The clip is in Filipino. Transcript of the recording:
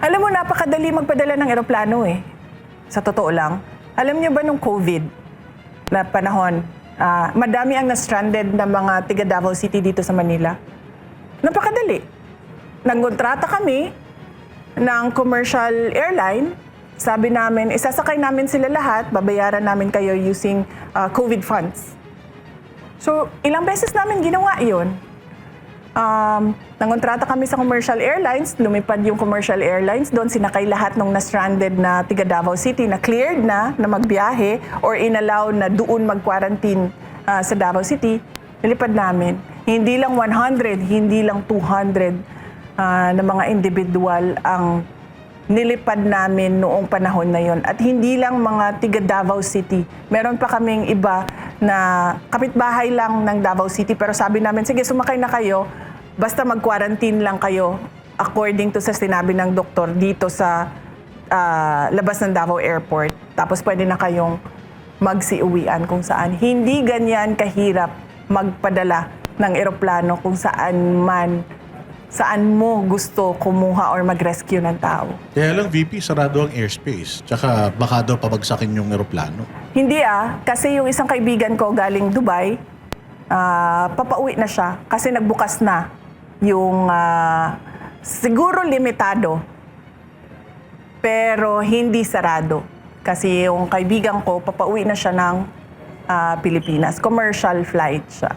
Alam mo, napakadali magpadala ng eroplano eh. Sa totoo lang. Alam niyo ba nung COVID na panahon, madami ang na-stranded na mga tiga Davao City dito sa Manila? Napakadali. Nagkontrata kami ng commercial airline. Sabi namin, isasakay namin sila lahat, babayaran namin kayo using COVID funds. So, ilang beses namin ginawa yun. Nangontrata kami sa commercial airlines, lumipad yung commercial airlines, doon sinakay lahat ng na-stranded na tiga Davao City na cleared na magbiyahe or inallow na doon mag-quarantine sa Davao City, nilipad namin. Hindi lang 100, hindi lang 200 na mga individual ang nilipad namin noong panahon na yon. At hindi lang mga tiga Davao City. Meron pa kaming iba na kapitbahay lang ng Davao City, pero sabi namin, sige, sumakay na kayo, basta mag-quarantine lang kayo according to sa sinabi ng doktor dito sa labas ng Davao Airport. Tapos pwede na kayong magsiuwian kung saan. Hindi ganyan kahirap magpadala ng eroplano kung saan mo gusto kumuha or mag-rescue ng tao. Kaya lang, VP, sarado ang airspace. Tsaka baka daw pabagsakin yung eroplano. Hindi kasi yung isang kaibigan ko galing Dubai, papauwi na siya kasi nagbukas na yung siguro limitado pero hindi sarado. Kasi yung kaibigan ko, papauwi na siya ng Pilipinas. Commercial flight siya.